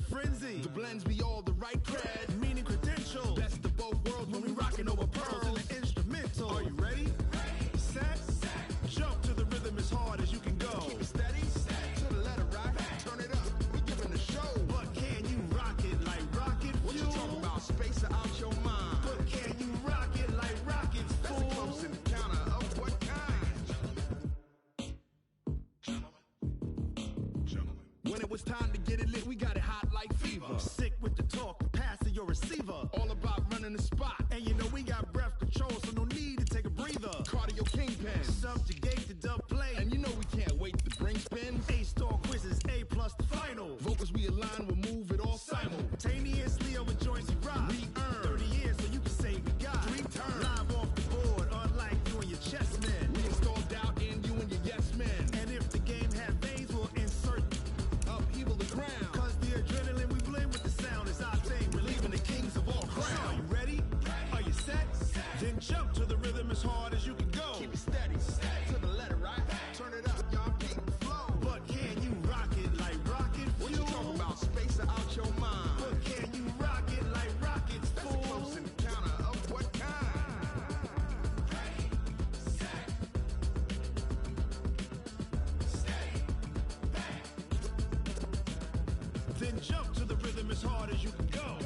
frenzy. The blends be all the right cred, meaning credentials. Best of both worlds when we rockin' over pearls and the instrumental. Are you ready? Set. Jump to the rhythm as hard as you can go. Keep it steady. To the letter right. Turn it up. We giving the show. But can you rock it like rocket fuel? What you talking about? Space out your mind. But can you rock it like rockets, fool? That's a close encounter of what kind? Gentlemen. When it was time to get it lit, we got it hot like fever. Sick with the talk, pass to your receiver. All about running the spot. And you know we got breath control, so no need to take a breather. Cardio kingpin, subjugate the dub play. And you know we can't wait to bring spin. A-star quizzes, A+ the final. Vocals we align, we'll move it all simultaneously over joints we rock. We earn 30 years so you can say we got 3 turns. Live off the board, unlike you and your chess men. We install doubt in you and your yes men. And if the game had veins, we'll insert upheaval the ground. Cause the adrenaline we blend with the sound is our thing. We're leaving the kings of all crowns. Are you ready? Are you set? Then jump to the rhythm as hard as you can go. Keep it steady. To the letter right. Turn it up, y'all keep the flow. But can you rock it like rocket fuel? What you talking about? Space out your mind. But can you rock it like rockets, fool? That's a close encounter of what kind? Ready, set, steady, back. Then jump to the rhythm as hard as you can go.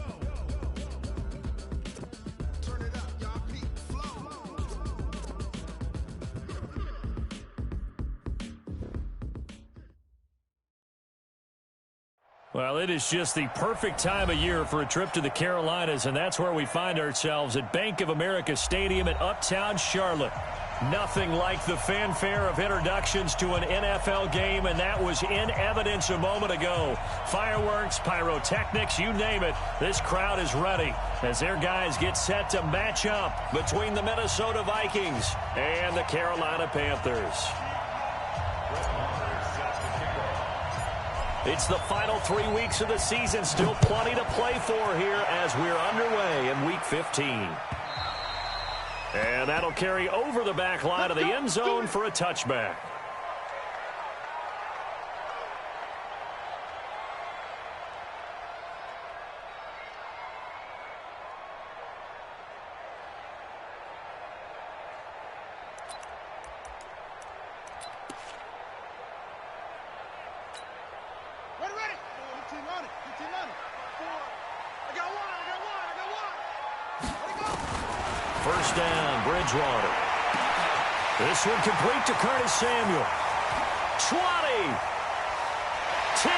Turn it up, y'all keep the flow. Well, it is just the perfect time of year for a trip to the Carolinas, and that's where we find ourselves at Bank of America Stadium in Uptown Charlotte. Nothing like the fanfare of introductions to an NFL game, and that was in evidence a moment ago. Fireworks, pyrotechnics, you name it. This crowd is ready as their guys get set to match up between the Minnesota Vikings and the Carolina Panthers. It's the final 3 weeks of the season. Still plenty to play for here as we're underway in Week 15. And that'll carry over the back line of the end zone for a touchback. First down, Bridgewater. This one complete to Curtis Samuel. 20. 10.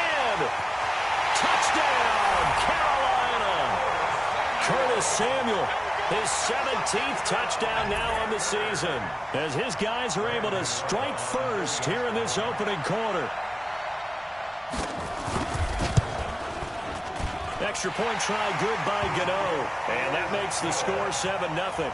Touchdown, Carolina. Curtis Samuel, his 17th touchdown now on the season, as his guys are able to strike first here in this opening quarter. Extra point try good by Gano, and that makes the score 7-0.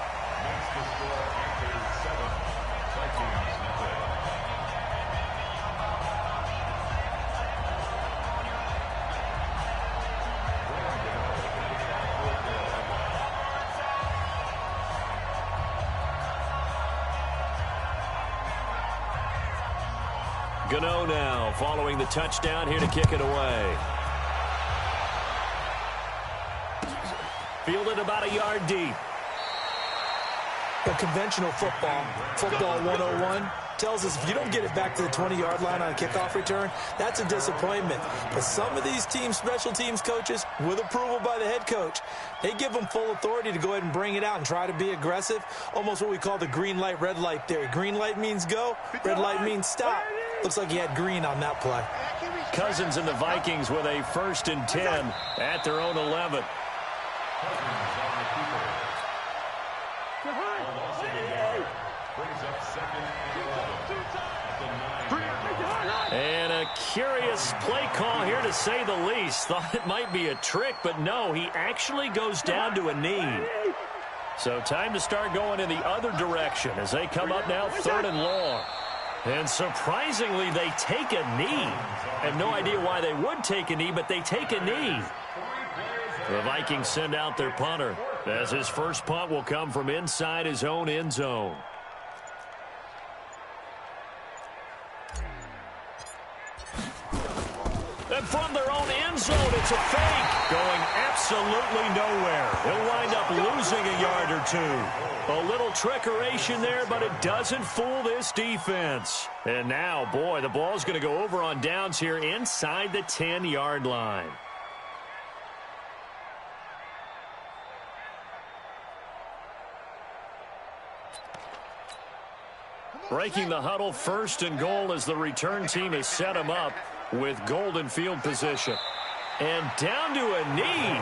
Gano now following the touchdown here to kick it away. Fielded about a yard deep. A conventional football 101, tells us if you don't get it back to the 20-yard line on a kickoff return, that's a disappointment. But some of these teams, special teams coaches, with approval by the head coach, they give them full authority to go ahead and bring it out and try to be aggressive, almost what we call the green light, red light theory. Green light means go, red light means stop. Looks like he had green on that play. Cousins and the Vikings with a 1st and 10 at their own 11. And a curious play call here, to say the least. Thought it might be a trick, but no, he actually goes down to a knee. So time to start going in the other direction as they come up now 3rd and long. And surprisingly, they take a knee. I have no idea why they would take a knee, but they take a knee. The Vikings send out their punter, as his first punt will come from inside his own end zone. And from their own own end zone. It's a fake. Going absolutely nowhere. He'll wind up losing a yard or two. A little trickeration there, but it doesn't fool this defense. And now, boy, the ball's going to go over on downs here inside the 10-yard line. Breaking the huddle, 1st and goal as the return team has set him up with golden field position. And down to a knee.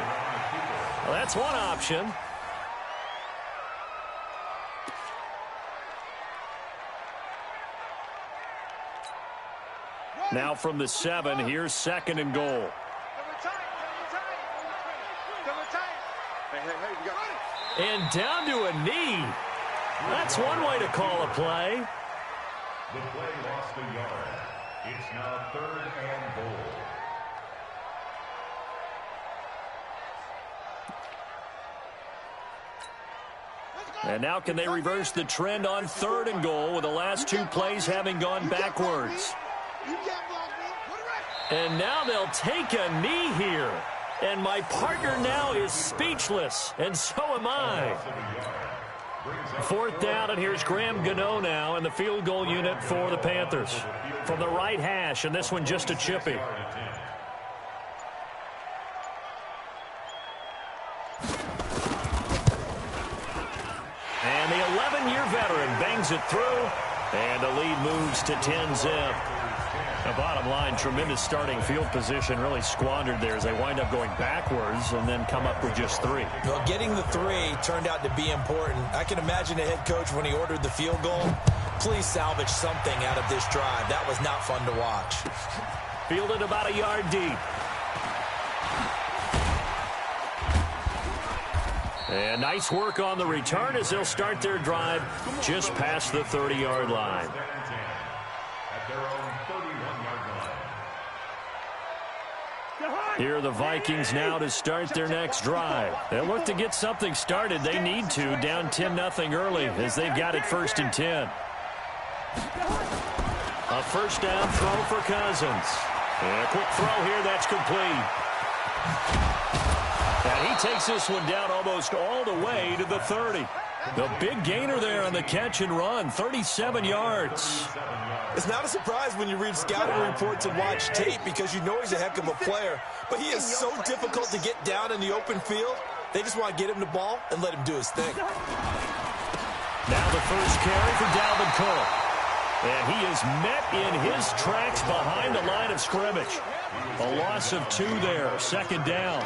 Well, that's one option. Now from the 7, here's 2nd and goal. And down to a knee. That's one way to call a play. The play lost a yard. It's now 3rd and goal. And now can they reverse the trend on 3rd and goal with the last 2 plays having gone backwards? And now they'll take a knee here. And my partner now is speechless, and so am I. 4th down, and here's Graham Gano now in the field goal unit for the Panthers. From the right hash, and this one just a chippy. And the 11-year veteran bangs it through, and the lead moves to 10-zip. The bottom line, tremendous starting field position, really squandered there as they wind up going backwards and then come up with just 3. Well, getting the 3 turned out to be important. I can imagine a head coach when he ordered the field goal. Please salvage something out of this drive. That was not fun to watch. Fielded about a yard deep. And nice work on the return as they'll start their drive just past the 30-yard line. Here are the Vikings now to start their next drive. They look to get something started. They need to, down 10-0 early as they've got it 1st and 10. A 1st down throw for Cousins. And a quick throw here, that's complete. And he takes this one down almost all the way to the 30. The big gainer there on the catch and run, 37 yards. It's not a surprise when you read scouting reports and watch tape because you know he's a heck of a player. But he is so difficult to get down in the open field. They just want to get him the ball and let him do his thing. Now the first carry for Dalvin Cook. And he is met in his tracks behind the line of scrimmage. A loss of 2 there, 2nd down.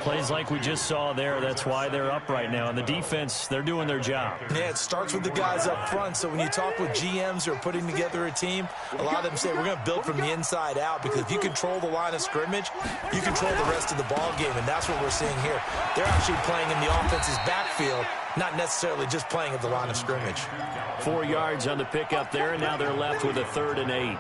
Plays like we just saw there, that's why they're up right now. And the defense, they're doing their job. Yeah, it starts with the guys up front. So when you talk with GMs who are putting together a team, a lot of them say we're going to build from the inside out because if you control the line of scrimmage, you control the rest of the ball game, and that's what we're seeing here. They're actually playing in the offense's backfield, not necessarily just playing at the line of scrimmage. 4 yards on the pickup there, and now they're left with a 3rd and 8.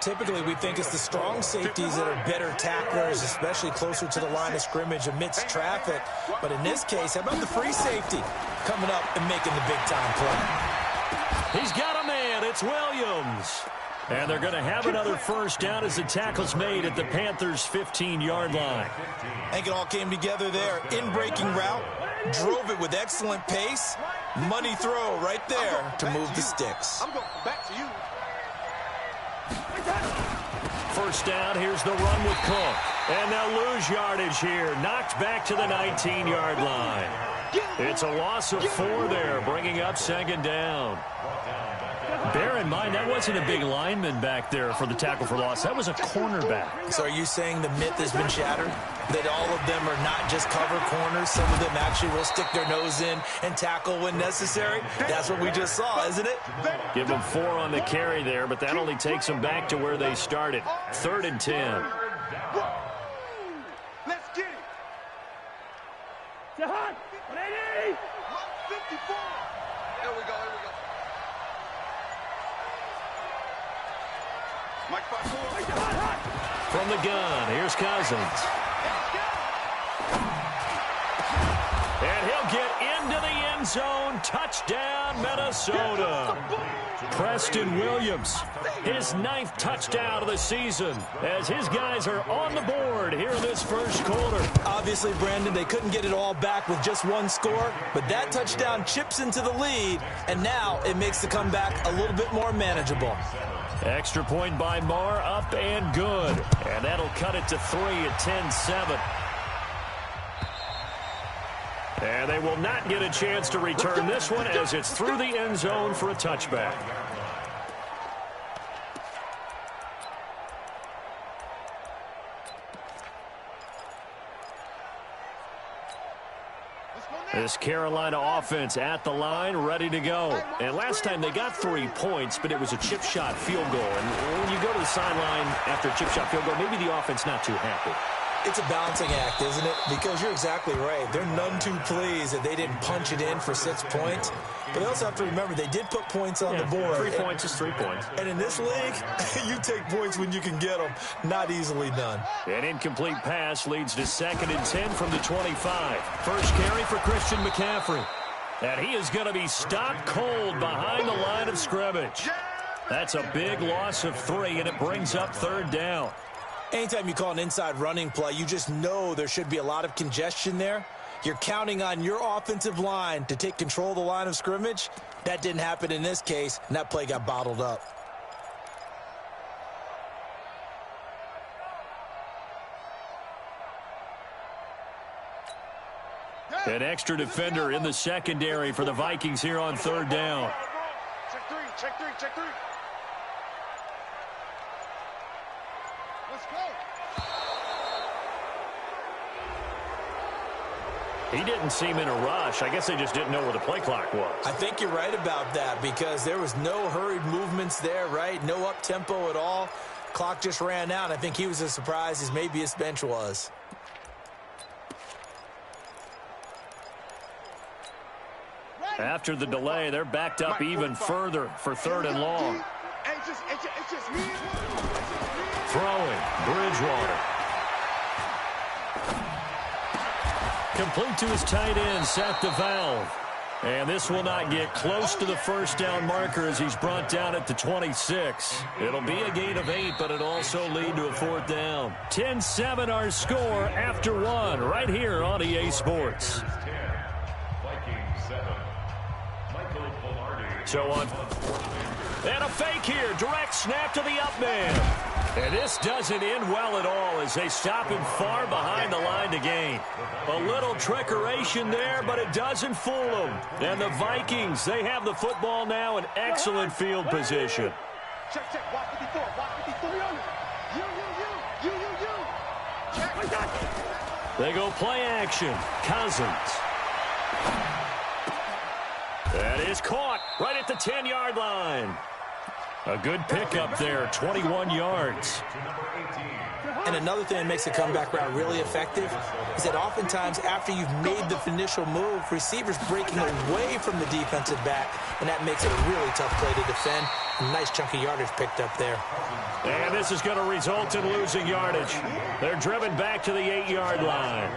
Typically, we think it's the strong safeties that are better tacklers, especially closer to the line of scrimmage amidst traffic. But in this case, how about the free safety coming up and making the big-time play? He's got a man. It's Williams. And they're going to have another 1st down as the tackle's made at the Panthers' 15-yard line. I think it all came together there. In-breaking route, drove it with excellent pace. Money throw right there to move the sticks. I'm going back to you. 1st down, here's the run with Cook. And they'll lose yardage here. Knocked back to the 19-yard line. It's a loss of 4 there, bringing up 2nd down. Bear in mind, that wasn't a big lineman back there for the tackle for loss. That was a cornerback. So are you saying the myth has been shattered? That all of them are not just cover corners? Some of them actually will stick their nose in and tackle when necessary? That's what we just saw, isn't it? Give them 4 on the carry there, but that only takes them back to where they started. 3rd and 10. Let's get it. Jahan, ready? 54. There we go. Mike 5-4. From the gun, here's Cousins. And he'll get into the end end zone. Touchdown, Minnesota. Preston Williams, his 9th touchdown of the season, as his guys are on the board here in this first quarter. Obviously, Brandon, they couldn't get it all back with just one score, but that touchdown chips into the lead, and now it makes the comeback a little bit more manageable. Extra point by Marr, up and good. And that'll cut it to 3 at 10-7. And they will not get a chance to return this one as it's through the end zone for a touchback. This Carolina offense at the line, ready to go. And last time they got 3 points, but it was a chip shot field goal. And when you go to the sideline after a chip shot field goal, maybe the offense not too happy. It's a balancing act, isn't it? Because you're exactly right. They're none too pleased that they didn't punch it in for 6 points. But they also have to remember they did put points on the board. 3 points is 3 points. And in this league, you take points when you can get them. Not easily done. An incomplete pass leads to 2nd and 10 from the 25. First carry for Christian McCaffrey. And he is going to be stopped cold behind the line of scrimmage. That's a big loss of 3, and it brings up 3rd down. Anytime you call an inside running play, you just know there should be a lot of congestion there. You're counting on your offensive line to take control of the line of scrimmage. That didn't happen in this case, and that play got bottled up. An extra defender in the secondary for the Vikings here on 3rd down. Check 3, check 3, check 3. Let's go. He didn't seem in a rush. I guess they just didn't know where the play clock was. I think you're right about that because there was no hurried movements there, right? No up-tempo at all. Clock just ran out. I think he was as surprised as maybe his bench was. After the delay, they're backed up even further for 3rd and long. Throwing, Bridgewater. Complete to his tight end, Seth DeValve. And this will not get close to the 1st down marker as he's brought down at the 26. It'll be a gain of 8, but it'll also lead to a 4th down. 10-7 our score after 1 right here on EA Sports. So on. And a fake here. Direct snap to the up man. And this doesn't end well at all as they stop him far behind the line to gain. A little trickeration there, but it doesn't fool them. And the Vikings, they have the football now in excellent field position. Check, check. Walk 54. Walk 54. You. Check. They go play action. Cousins. That is caught right at the 10-yard line. A good pickup there, 21 yards. And another thing that makes the comeback route really effective is that oftentimes after you've made the initial move, receivers breaking away from the defensive back, and that makes it a really tough play to defend. A nice chunk of yardage picked up there. And this is going to result in losing yardage. They're driven back to the 8-yard line.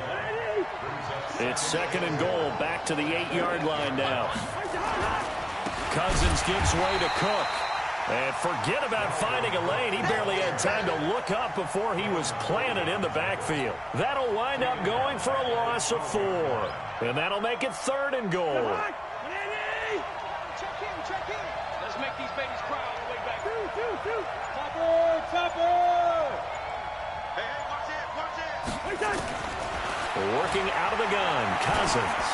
It's 2nd and goal, back to the 8-yard line now. Cousins gives way to Cook. And forget about finding a lane. He barely had time to look up before he was planted in the backfield. That'll wind up going for a loss of 4. And that'll make it 3rd and goal. Check in. Let's make these babies cry on the way back. Topper. Hey, watch it. Working out of the gun, Cousins.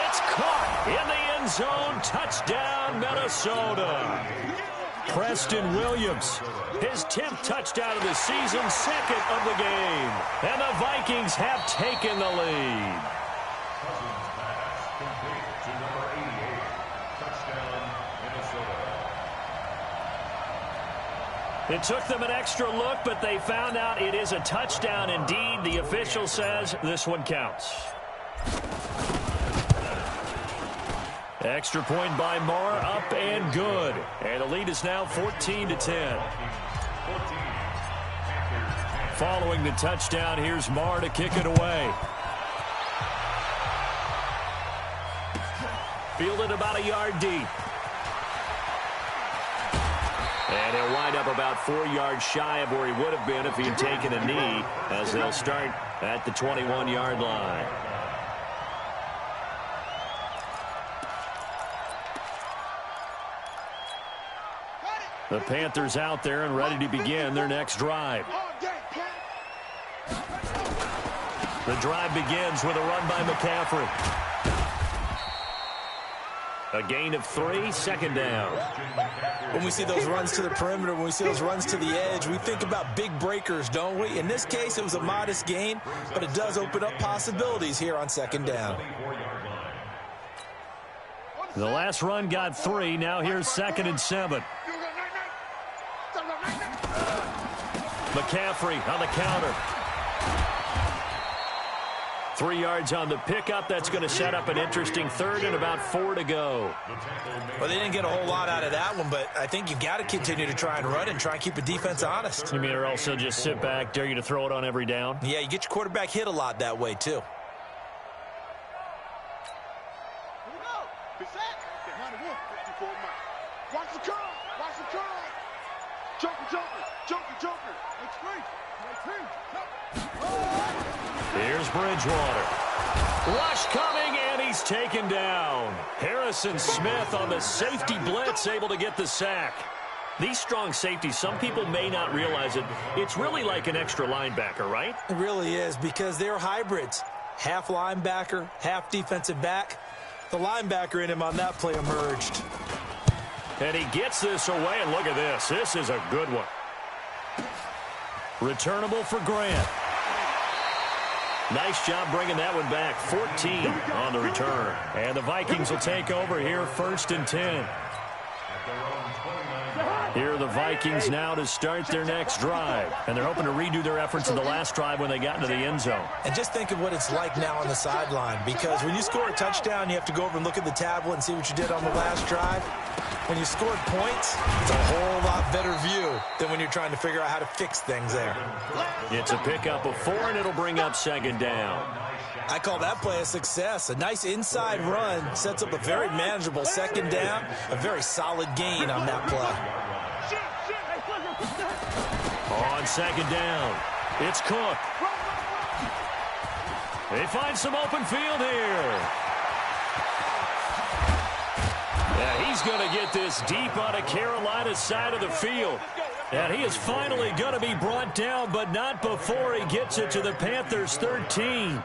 It's caught in the end zone. Touchdown, Minnesota. Preston Williams, his 10th touchdown of the season, 2nd of the game. And the Vikings have taken the lead. It took them an extra look, but they found out it is a touchdown indeed. The official says this one counts. Extra point by Marr, up and good. And the lead is now 14-10. Following the touchdown, here's Marr to kick it away. Fielded about a yard deep. And he'll wind up about 4 yards shy of where he would have been if he had taken a knee, as they'll start at the 21-yard line. The Panthers out there and ready to begin their next drive. The drive begins with a run by McCaffrey. A gain of 3, second down. When we see those runs to the perimeter, when we see those runs to the edge, we think about big breakers, don't we? In this case, it was a modest gain, but it does open up possibilities here on second down. The last run got 3. Now here's 2nd and 7. McCaffrey on the counter. 3 yards on the pickup. That's going to set up an interesting 3rd and about 4 to go. Well, they didn't get a whole lot out of that one, but I think you got to continue to try and run and try and keep the defense honest. You mean or also just sit back, dare you to throw it on every down? Yeah, you get your quarterback hit a lot that way, too. Watch the curl. Watch the curl. Joker. Here's Bridgewater. Rush coming, and he's taken down. Harrison Smith on the safety blitz, able to get the sack. These strong safeties, some people may not realize it. It's really like an extra linebacker, right? It really is, because they're hybrids. Half linebacker, half defensive back. The linebacker in him on that play emerged. And he gets this away, and look at this. This is a good one. Returnable for Grant. Nice job bringing that one back. 14 on the return. And the Vikings will take over here, 1st and 10. Here are the Vikings now to start their next drive. And they're hoping to redo their efforts in the last drive when they got into the end zone. And just think of what it's like now on the sideline, because when you score a touchdown, you have to go over and look at the tablet and see what you did on the last drive. When you scored points, it's a whole lot better view than when you're trying to figure out how to fix things there. It's a pickup of 4, and it'll bring up 2nd down. I call that play a success. A nice inside run sets up a very manageable 2nd down, a very solid gain on that play. On 2nd down, it's Cook. They find some open field here. Yeah, he's going to get this deep on a Carolina side of the field. And he is finally going to be brought down, but not before he gets it to the Panthers 13. And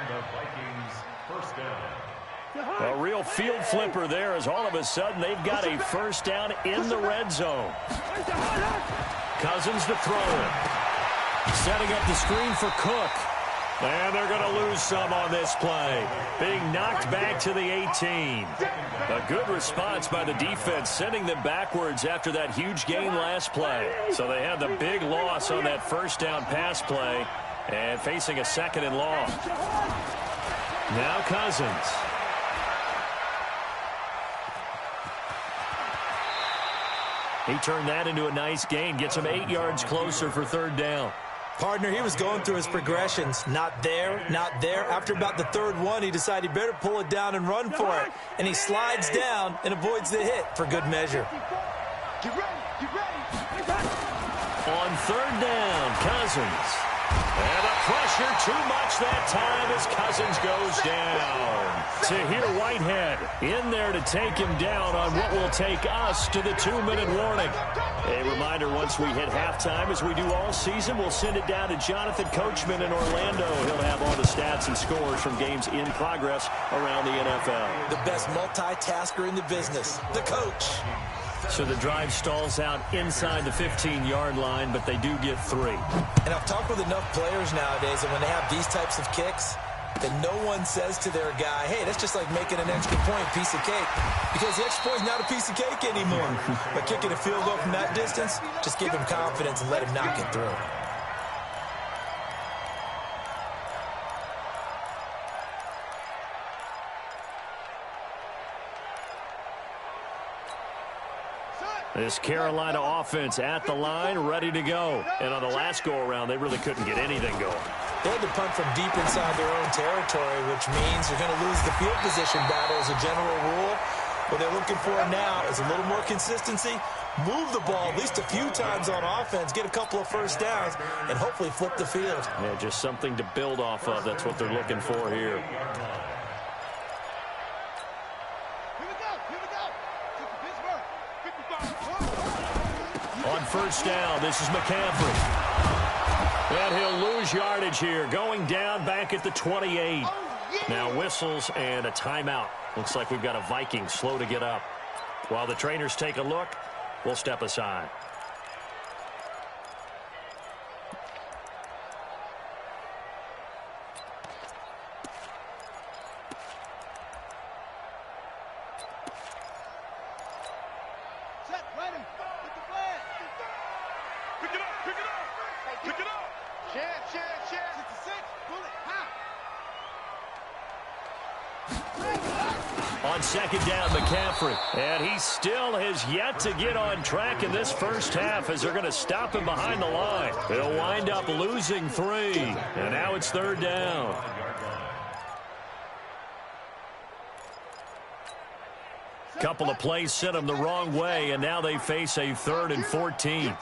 the Vikings first down. A real field flipper there, as all of a sudden they've got a first down in the red zone. Cousins to throw it. Setting up the screen for Cook. And they're going to lose some on this play. Being knocked back to the 18. A good response by the defense, sending them backwards after that huge gain last play. So they had the big loss on that first down pass play and facing a 2nd and long. Now Cousins. He turned that into a nice gain, gets him 8 yards closer for 3rd down. Partner, he was going through his progressions. Not there, not there. After about the 3rd one, he decided he better pull it down and run for it. And he slides down and avoids the hit for good measure. Get ready. On 3rd down, Cousins. And the pressure too much that time as Cousins goes down. To hear Whitehead in there to take him down on what will take us to the 2-minute warning. A reminder, once we hit halftime, as we do all season, we'll send it down to Jonathan Coachman in Orlando. He'll have all the stats and scores from games in progress around the NFL. The best multitasker in the business, the coach. So the drive stalls out inside the 15-yard line, but they do get 3. And I've talked with enough players nowadays that when they have these types of kicks, that no one says to their guy, hey, that's just like making an extra point, piece of cake. Because the extra point is not a piece of cake anymore. But kicking a field goal from that distance, just give him confidence and let him knock it through. This Carolina offense at the line, ready to go. And on the last go-around, they really couldn't get anything going. They had to punt from deep inside their own territory, which means you're going to lose the field position battle as a general rule. What they're looking for now is a little more consistency, move the ball at least a few times on offense, get a couple of first downs, and hopefully flip the field. Yeah, just something to build off of. That's what they're looking for here. On first down, this is McCaffrey. And he'll lose yardage here, going down back at the 28. Now whistles and a timeout. Looks like we've got a Viking slow to get up. While the trainers take a look, we'll step aside. On second down, McCaffrey. And he still has yet to get on track in this first half as they're going to stop him behind the line. They'll wind up losing 3. And now it's third down. Couple of plays sent them the wrong way, and now they face a 3rd and 14.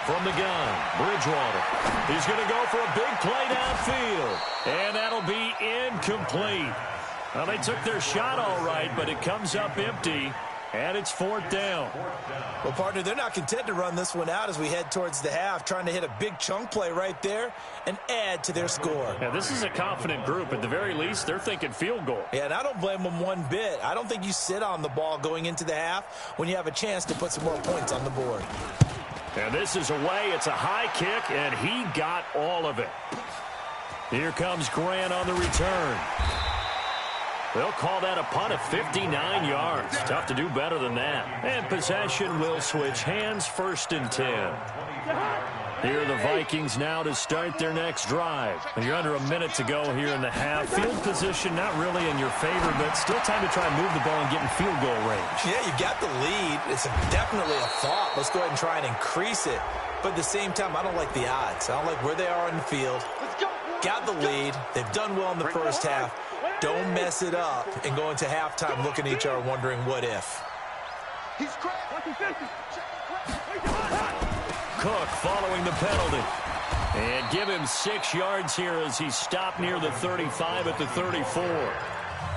From the gun, Bridgewater. He's going to go for a big play downfield. And that'll be incomplete. Well, they took their shot all right, but it comes up empty. And it's 4th down. Well, partner, they're not content to run this one out as we head towards the half, trying to hit a big chunk play right there and add to their score. Yeah, this is a confident group. At the very least, they're thinking field goal. Yeah, and I don't blame them one bit. I don't think you sit on the ball going into the half when you have a chance to put some more points on the board. And this is away. It's a high kick, and he got all of it. Here comes Grant on the return. They'll call that a punt of 59 yards. Tough to do better than that. And possession will switch hands, 1st and 10. Here are the Vikings now to start their next drive. And you're under a minute to go here in the half. Field position not really in your favor, but still time to try and move the ball and get in field goal range. Yeah, you got the lead. It's definitely a thought. Let's go ahead and try and increase it. But at the same time, I don't like the odds. I don't like where they are on the field. Got the lead. They've done well in the first half. Don't mess it up and go into halftime looking at each other wondering what if. Cook following the penalty. And give him 6 yards here as he stopped near the 35 at the 34.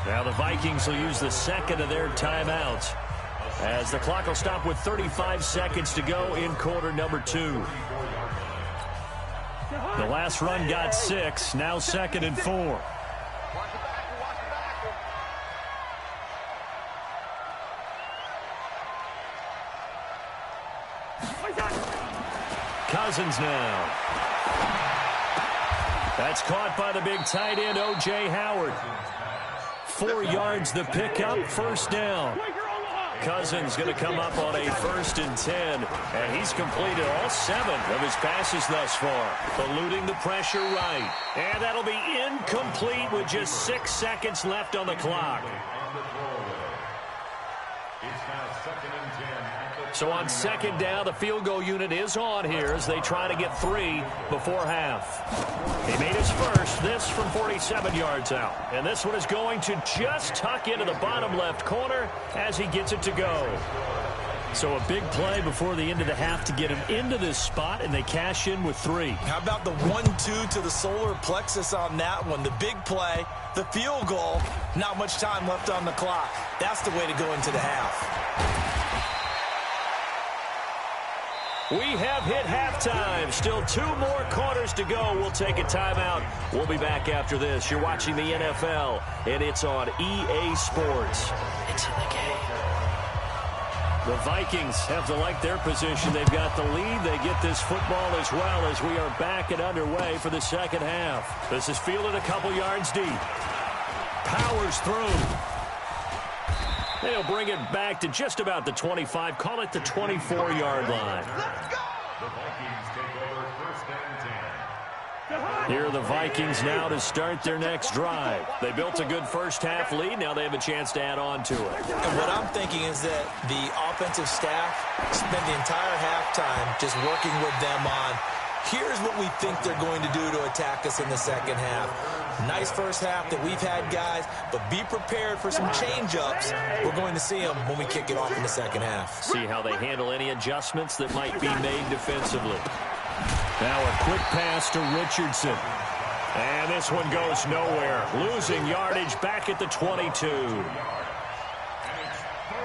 Now the Vikings will use the second of their timeouts as the clock will stop with 35 seconds to go in quarter number 2. The last run got 6, now 2nd and 4. Cousins now. That's caught by the big tight end, O.J. Howard. 4 yards the pickup, 1st down. Cousins going to come up on a 1st and 10, and he's completed all 7 of his passes thus far, eluding the pressure right. And that'll be incomplete with just 6 seconds left on the clock. So on 2nd down, the field goal unit is on here as they try to get 3 before half. He made his first, this from 47 yards out. And this one is going to just tuck into the bottom left corner as he gets it to go. So a big play before the end of the half to get him into this spot, and they cash in with 3. How about the 1-2 to the solar plexus on that one? The big play, the field goal, not much time left on the clock. That's the way to go into the half. We have hit halftime. Still 2 more quarters to go. We'll take a timeout. We'll be back after this. You're watching the NFL, and it's on EA Sports. It's in the game. The Vikings have to like their position. They've got the lead. They get this football as well as we are back and underway for the second half. This is fielded a couple yards deep. Powers through. They'll bring it back to just about the 25. Call it the 24-yard line. The Vikings take over 1st and 10. Here are the Vikings now to start their next drive. They built a good first-half lead. Now they have a chance to add on to it. And what I'm thinking is that the offensive staff spent the entire halftime just working with them on, here's what we think they're going to do to attack us in the second half. Nice first half that we've had, guys, but be prepared for some change-ups. We're going to see them when we kick it off in the second half. See how they handle any adjustments that might be made defensively. Now a quick pass to Richardson. And this one goes nowhere. Losing yardage back at the 22.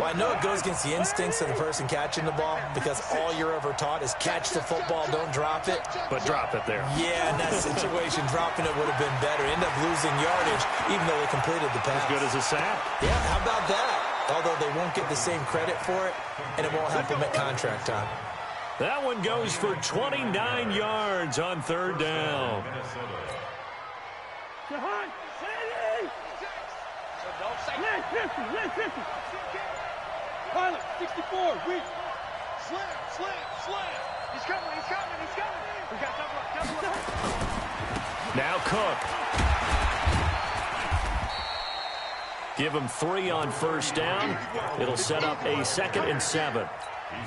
Well, I know it goes against the instincts of the person catching the ball because all you're ever taught is catch the football, don't drop it. But drop it there. Yeah, in that situation, dropping it would have been better. End up losing yardage even though they completed the pass. As good as a sack. Yeah, how about that? Although they won't get the same credit for it, and it won't help them at contract time. That one goes for 29 yards on third down. Pilot, 64, weak. Slam. He's coming. We got double up. Now Cook. Give him 3 on first down. It'll set up a 2nd and 7.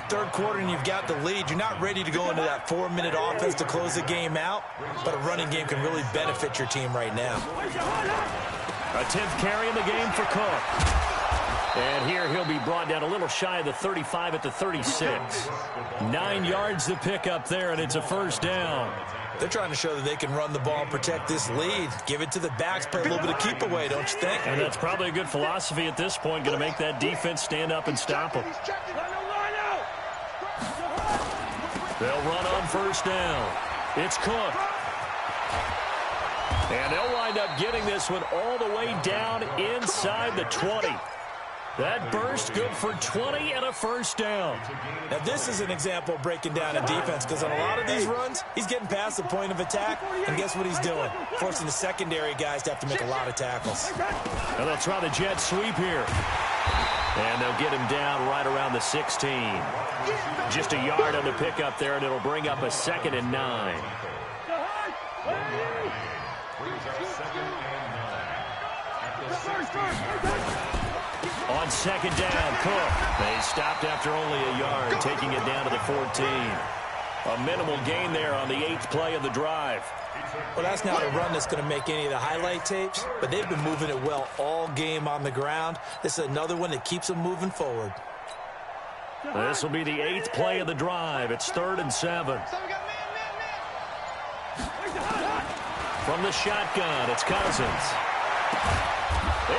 Third quarter and you've got the lead. You're not ready to go into that 4-minute offense to close the game out, but a running game can really benefit your team right now. A 10th carry in the game for Cook. And here he'll be brought down a little shy of the 35 at the 36. 9 yards to pick up there, and it's a first down. They're trying to show that they can run the ball and protect this lead. Give it to the backs, play a little bit of keep away, don't you think? And that's probably a good philosophy at this point, going to make that defense stand up and stop them. They'll run on first down. It's Cook. And they'll wind up getting this one all the way down inside the 20. That burst good for 20 and a first down. Now, this is an example of breaking down a defense because on a lot of these runs, he's getting past the point of attack, and guess what he's doing? Forcing the secondary guys to have to make a lot of tackles. And they'll try the jet sweep here. And they'll get him down right around the 16. Just a yard on the pickup there, and it'll bring up a 2nd and 9. On second down, Cook. They stopped after only a yard, taking it down to the 14. A minimal gain there on the 8th play of the drive. Well, that's not a run that's going to make any of the highlight tapes, but they've been moving it well all game on the ground. This is another one that keeps them moving forward. This will be the 8th play of the drive. It's 3rd and 7. From the shotgun, it's Cousins.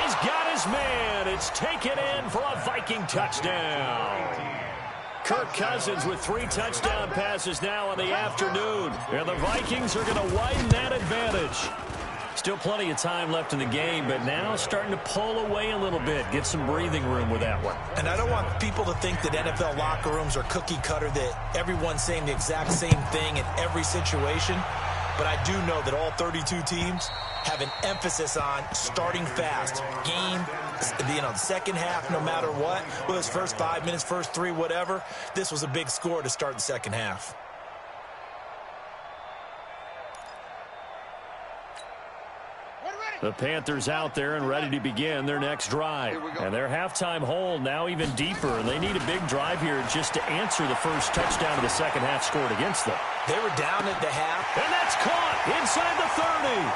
He's got his man. It's taken in for a Viking touchdown. Kirk Cousins with 3 touchdown passes now in the afternoon. And the Vikings are going to widen that advantage. Still plenty of time left in the game, but now starting to pull away a little bit. Get some breathing room with that one. And I don't want people to think that NFL locker rooms are cookie cutter, that everyone's saying the exact same thing in every situation. But I do know that all 32 teams have an emphasis on starting fast. Game, the second half, no matter what. Whether it's first 5 minutes, first 3, whatever. This was a big score to start the second half. The Panthers out there and ready to begin their next drive. And their halftime hole now even deeper. And they need a big drive here just to answer the first touchdown of the second half scored against them. They were down at the half. And that's caught inside the 30.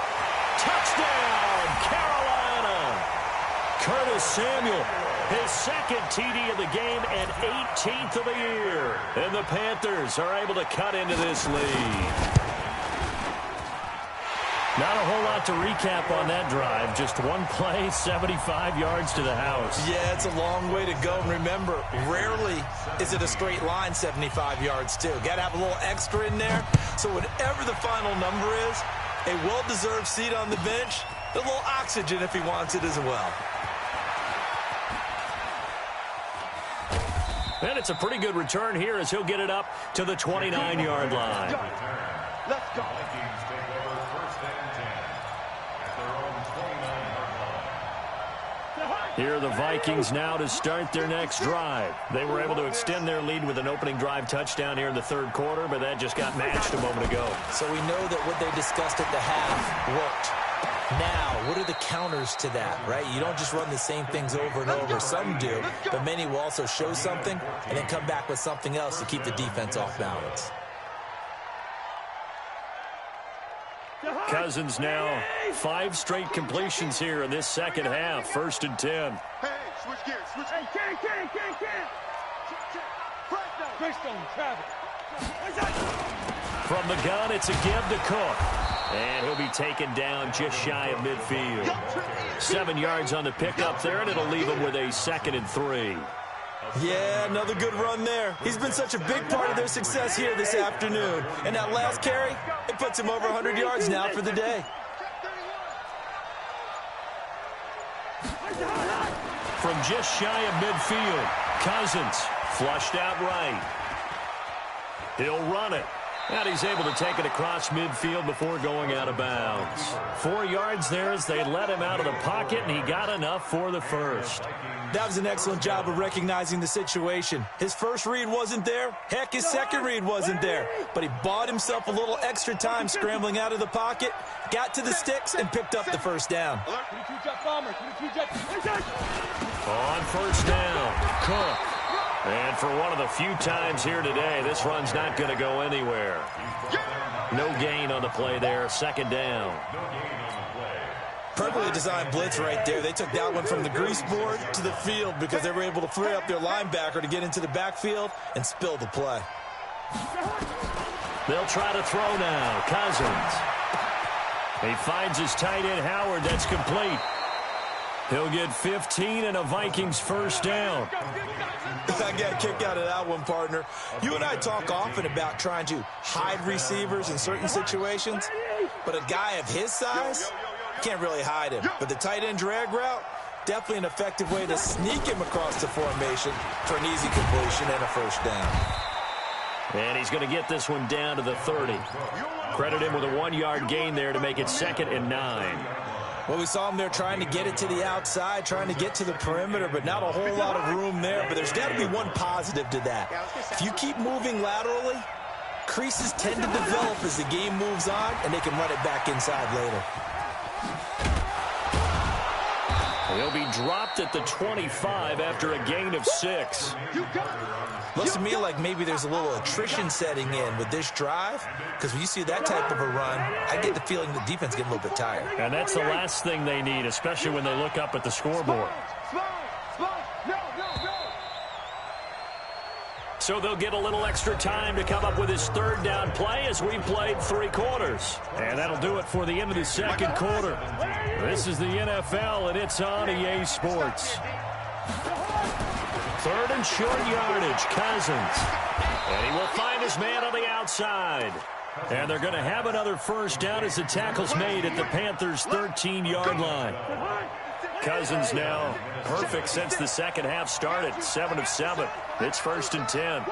Touchdown, Carolina. Curtis Samuel, his 2nd TD of the game and 18th of the year. And the Panthers are able to cut into this lead. Not a whole lot to recap on that drive. Just one play, 75 yards to the house. Yeah, it's a long way to go. And remember, rarely is it a straight line 75 yards, too. Got to have a little extra in there. So whatever the final number is, a well-deserved seat on the bench, a little oxygen if he wants it as well. And it's a pretty good return here as he'll get it up to the 29-yard line. Let's go. Here are the Vikings now to start their next drive. They were able to extend their lead with an opening drive touchdown here in the third quarter, but that just got matched a moment ago. So we know that what they discussed at the half worked. Now, what are the counters to that, right? You don't just run the same things over and over. Some do, but many will also show something and then come back with something else to keep the defense off balance. Cousins now 5 straight completions here in this second half. 1st and 10. Hey, switch gears, switch. Hey, can. From the gun, it's a give to Cook. And he'll be taken down just shy of midfield. 7 yards on the pickup there, and it'll leave him with a 2nd and 3. Yeah, another good run there. He's been such a big part of their success here this afternoon. And that last carry, it puts him over 100 yards now for the day. From just shy of midfield, Cousins flushed out right. He'll run it. And he's able to take it across midfield before going out of bounds. 4 yards there as they let him out of the pocket, and he got enough for the first. That was an excellent job of recognizing the situation. His first read wasn't there. Heck, his second read wasn't there. But he bought himself a little extra time scrambling out of the pocket, got to the sticks, and picked up the first down. On first down, Cook. And for one of the few times here today, this run's not going to go anywhere. No gain on the play there. 2nd down. Perfectly designed blitz right there. They took that one from the grease board to the field because they were able to free up their linebacker to get into the backfield and spill the play. They'll try to throw now. Cousins. He finds his tight end, Howard. That's complete. He'll get 15 and a Vikings first down. I got a kick out of that one, partner. You and I talk often about trying to hide receivers in certain situations, but a guy of his size can't really hide him. But the tight end drag route, definitely an effective way to sneak him across the formation for an easy completion and a first down. And he's going to get this one down to the 30. Credit him with a 1-yard gain there to make it 2nd and 9. Well, we saw him there trying to get it to the outside, trying to get to the perimeter, but not a whole lot of room there. But there's got to be one positive to that. If you keep moving laterally, creases tend to develop as the game moves on, and they can run it back inside later. He'll be dropped at the 25 after a gain of 6. Looks to me like maybe there's a little attrition setting in with this drive, because when you see that type of a run, I get the feeling the defense getting a little bit tired. And that's the last thing they need, especially when they look up at the scoreboard. So they'll get a little extra time to come up with his 3rd down play as we played 3 quarters. And that'll do it for the end of the 2nd quarter. This is the NFL, and it's on EA Sports. 3rd and short yardage, Cousins. And he will find his man on the outside. And they're going to have another first down as the tackle's made at the Panthers' 13-yard line. Cousins now perfect since the second half started. 7 of 7. It's 1st and 10.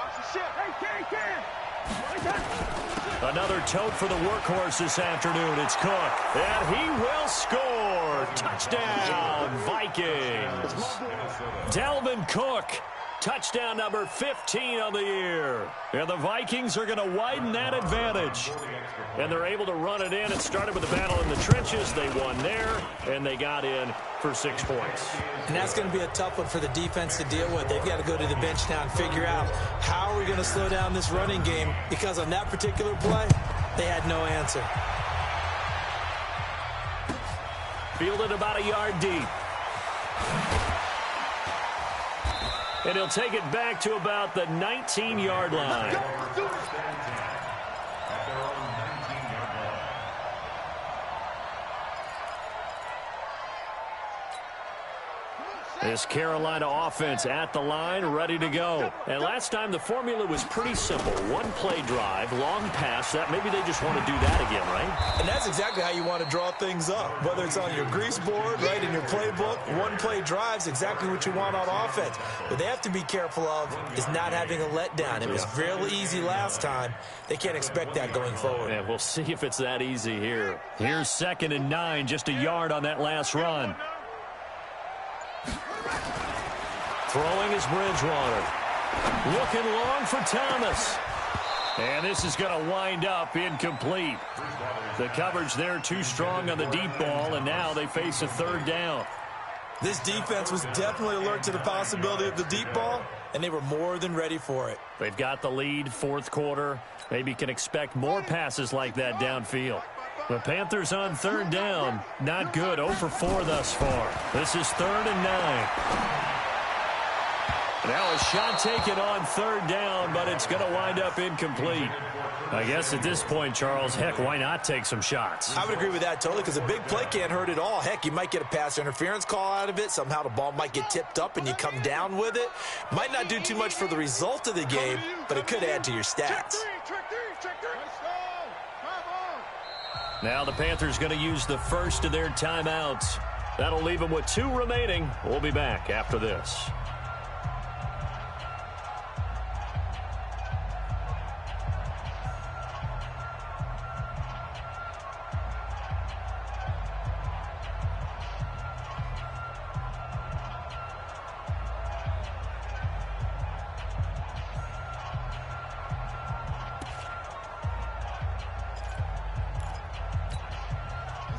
Another tote for the workhorse this afternoon. It's Cook. And he will score. Touchdown, Vikings. Dalvin Cook. Touchdown number 15 on the year. And the Vikings are going to widen that advantage. And they're able to run it in. It started with a battle in the trenches. They won there, and they got in for 6 points. And that's going to be a tough one for the defense to deal with. They've got to go to the bench now and figure out how are we going to slow down this running game, because on that particular play, they had no answer. Fielded about a yard deep. And he'll take it back to about the 19-yard line. This Carolina offense at the line, ready to go. And last time the formula was pretty simple. 1-play drive, long pass. That maybe they just want to do that again, right? And that's exactly how you want to draw things up. Whether it's on your grease board, right, in your playbook, 1-play drive's exactly what you want on offense. What they have to be careful of is not having a letdown. It was real easy last time. They can't expect that going forward. Yeah, we'll see if it's that easy here. Here's 2nd and 9, just a yard on that last run. Throwing is Bridgewater. Looking long for Thomas. And this is going to wind up incomplete. The coverage there too strong on the deep ball, and now they face a third down. This defense was definitely alert to the possibility of the deep ball, and they were more than ready for it. They've got the lead, fourth quarter. Maybe can expect more passes like that downfield. The Panthers on third down. Not good. 0 for 4 thus far. This is 3rd and 9. Now a shot taken on third down, but it's going to wind up incomplete. I guess at this point, Charles, heck, why not take some shots? I would agree with that totally, because a big play can't hurt at all. Heck, you might get a pass interference call out of it. Somehow the ball might get tipped up and you come down with it. Might not do too much for the result of the game, but it could add to your stats. Now the Panthers going to use the first of their timeouts. That'll leave them with 2 remaining. We'll be back after this.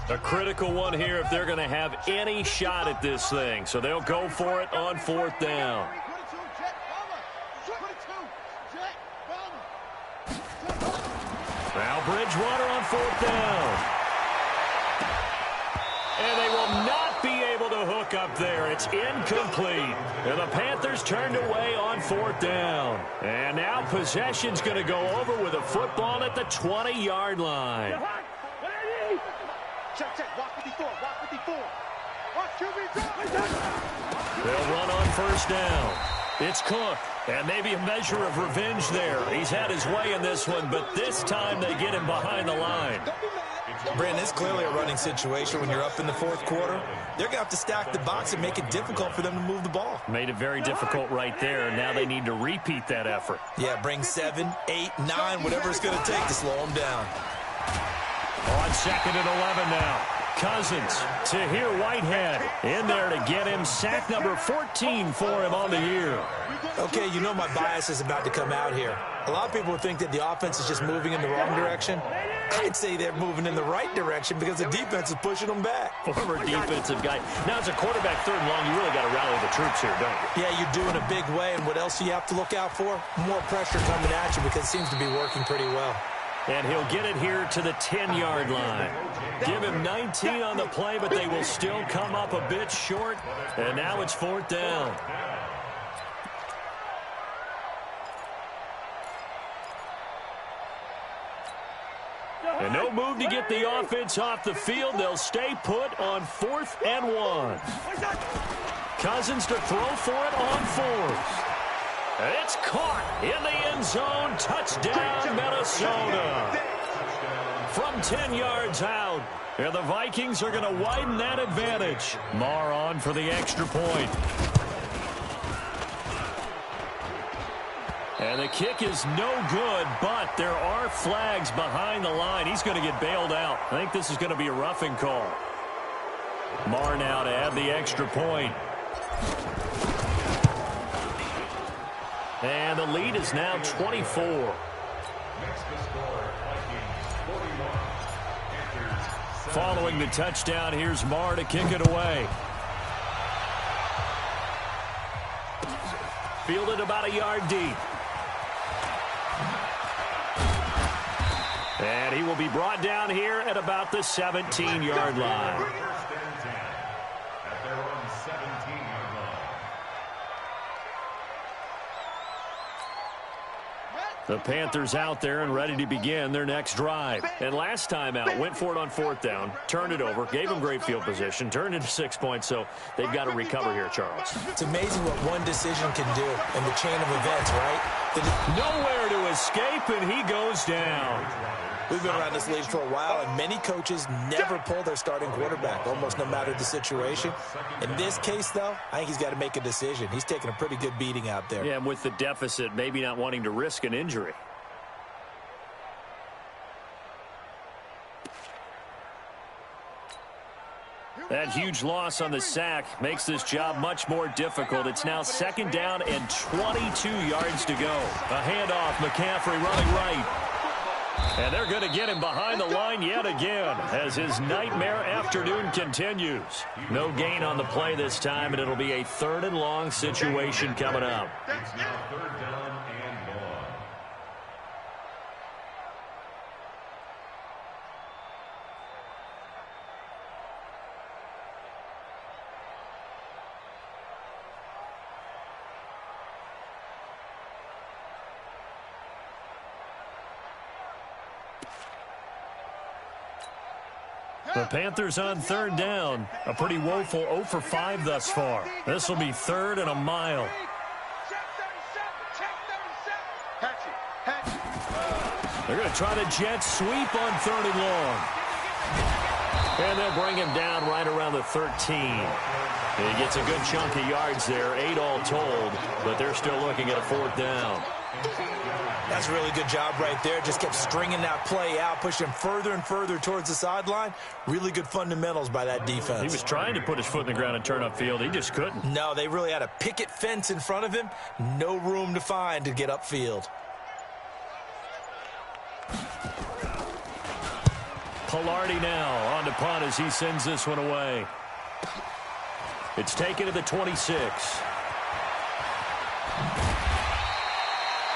A critical one here if they're going to have any shot at this thing. So they'll go for it on 4th down. Now Bridgewater on 4th down. And they will not be able to hook up there. It's incomplete. And the Panthers turned away on 4th down. And now possession's going to go over with a football at the 20-yard line. Check, check. Walk 54. Walk 54. Watch QB. They'll run on 1st down. It's Cook. And maybe a measure of revenge there. He's had his way in this one, but this time they get him behind the line. Brandon, it's clearly a running situation when you're up in the 4th quarter. They're going to have to stack the box and make it difficult for them to move the ball. Made it very difficult right there. Now they need to repeat that effort. Yeah, bring 7, 8, 9, whatever it's going to take to slow them down. On 2nd and 11 now. Cousins to here Whitehead in there to get him sack number 14 for him on the year. Okay, you know my bias is about to come out here. A lot of people would think that the offense is just moving in the wrong direction. I'd say they're moving in the right direction because the defense is pushing them back. Former defensive guy. Now, as a quarterback 3rd and long, you really got to rally the troops here, don't you? Yeah, you're doing a big way, and what else do you have to look out for? More pressure coming at you because it seems to be working pretty well. And he'll get it here to the 10-yard line. Give him 19 on the play, but they will still come up a bit short. And now it's 4th down. And no move to get the offense off the field. They'll stay put on 4th and 1. Cousins to throw for it on 4th. It's caught in the end zone. Touchdown, Minnesota. From 10 yards out. And the Vikings are going to widen that advantage. Marr on for the extra point. And the kick is no good, but there are flags behind the line. He's going to get bailed out. I think this is going to be a roughing call. Marr now to add the extra point. And the lead is now 24. Following the touchdown, here's Marr to kick it away. Fielded about a yard deep. And he will be brought down here at about the 17-yard line. The Panthers out there and ready to begin their next drive. And last time out, went for it on 4th down, turned it over, gave them great field position, turned into 6 points, so they've got to recover here, Charles. It's amazing what one decision can do in the chain of events, right? Nowhere to escape, and he goes down. We've been around this league for a while, and many coaches never pull their starting quarterback, almost no matter the situation. In this case, though, I think he's got to make a decision. He's taking a pretty good beating out there. Yeah, and with the deficit, maybe not wanting to risk an injury. Here That huge loss on the sack makes this job much more difficult. It's now 2nd down and 22 yards to go. A handoff, McCaffrey running right. And they're going to get him behind the line yet again as his nightmare afternoon continues. No gain on the play this time, and it'll be a 3rd and long situation coming up. It's now 3rd down and long. The Panthers on 3rd down. A pretty woeful 0 for 5 thus far. This will be 3rd and a mile. They're going to try the jet sweep on 3rd and long. And they'll bring him down right around the 13. He gets a good chunk of yards there, 8 all told, but they're still looking at a 4th down. That's a really good job right there. Just kept stringing that play out, pushing him further and further towards the sideline. Really good fundamentals by that defense. He was trying to put his foot in the ground and turn upfield. He just couldn't. No, they really had a picket fence in front of him. No room to find to get upfield. Pilardi now on the punt as he sends this one away. It's taken to the 26.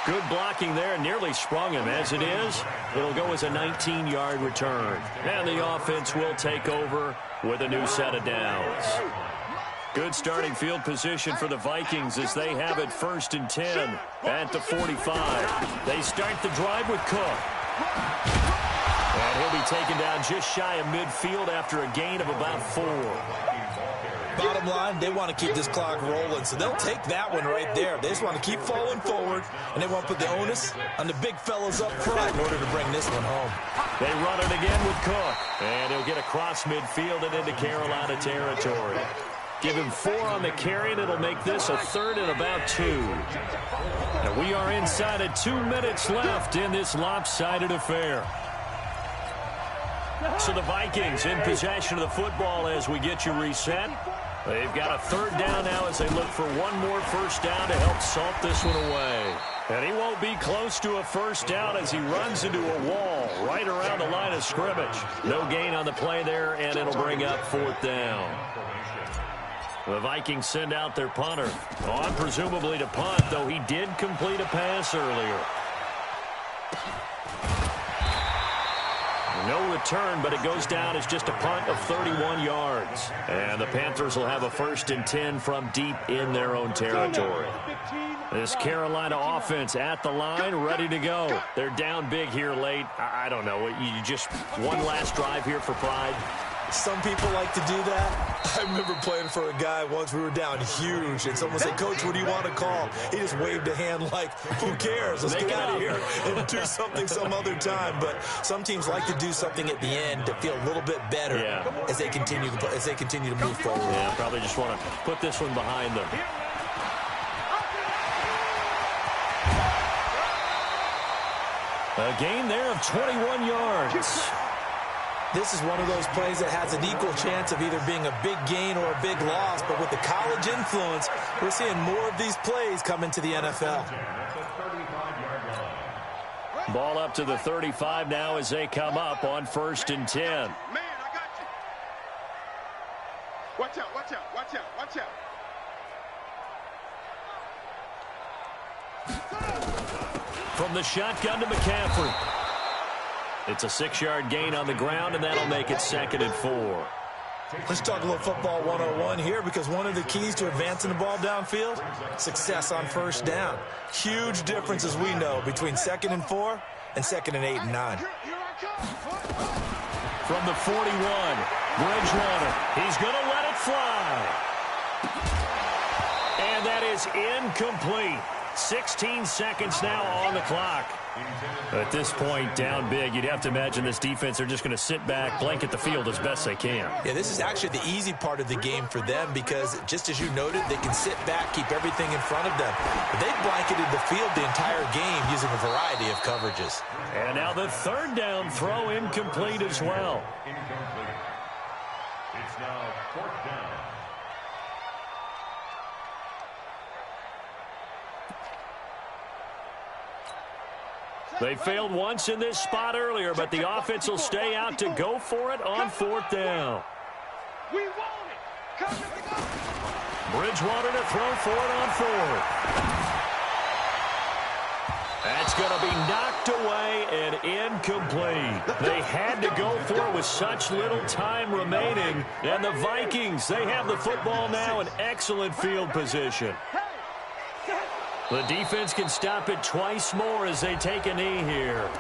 Good blocking there, nearly sprung him. As it is, it'll go as a 19-yard return. And the offense will take over with a new set of downs. Good starting field position for the Vikings as they have it 1st and 10 at the 45. They start the drive with Cook. And he'll be taken down just shy of midfield after a gain of about 4. Bottom line, they want to keep this clock rolling, so they'll take that one right there. They just want to keep falling forward, and they want to put the onus on the big fellas up front in order to bring this one home. They run it again with Cook, and he'll get across midfield and into Carolina territory. Give him 4 on the carry, and it'll make this a 3rd and about 2. And we are inside of 2 minutes left in this lopsided affair. So the Vikings in possession of the football as we get you reset. They've got a 3rd down now as they look for one more 1st down to help salt this one away. And he won't be close to a 1st down as he runs into a wall right around the line of scrimmage. No gain on the play there, and it'll bring up 4th down. The Vikings send out their punter on presumably to punt, though he did complete a pass earlier. No return, but it goes down as just a punt of 31 yards. And the Panthers will have a 1st and 10 from deep in their own territory. This Carolina offense at the line, ready to go. They're down big here late. I don't know. You just one last drive here for pride. Some people like to do that. I remember playing for a guy once. We were down huge, and someone said, "Coach, what do you want to call?" He just waved a hand like, "Who cares? Let's get out of here and do something some other time." But some teams like to do something at the end to feel a little bit better as they continue to move forward. Yeah, probably just want to put this one behind them. A gain there of 21 yards. This is one of those plays that has an equal chance of either being a big gain or a big loss, but with the college influence, we're seeing more of these plays come into the NFL. Ball up to the 35 now as they come up on 1st and 10. Man, I got you. Watch out, watch out, watch out, watch out. From the shotgun to McCaffrey. It's a 6-yard gain on the ground, and that'll make it 2nd and 4. Let's talk a little football 101 here, because one of the keys to advancing the ball downfield, success on 1st down. Huge difference, as we know, between 2nd and 4 and 2nd and 8 and 9. From the 41, Bridgewater. He's going to let it fly. And that is incomplete. 16 seconds now on the clock. At this point, down big, you'd have to imagine this defense are just going to sit back, blanket the field as best they can. Yeah, this is actually the easy part of the game for them because, just as you noted, they can sit back, keep everything in front of them. But they've blanketed the field the entire game using a variety of coverages. And now the 3rd down throw incomplete as well. It's now 4th down. They failed once in this spot earlier, but the offense will stay out to go for it on 4th down. We want it. Come to go. Bridgewater to throw for it on 4th. That's going to be knocked away and incomplete. They had to go for it with such little time remaining. And the Vikings, they have the football now in excellent field position. The defense can stop it twice more as they take a knee here.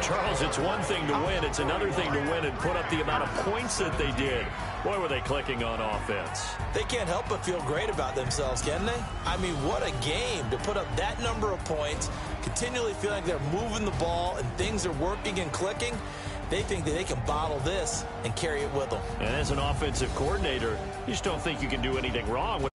Charles, it's one thing to win. It's another thing to win and put up the amount of points that they did. Boy, were they clicking on offense. They can't help but feel great about themselves, can they? I mean, what a game to put up that number of points, continually feeling like they're moving the ball and things are working and clicking. They think that they can bottle this and carry it with them. And as an offensive coordinator, you just don't think you can do anything wrong when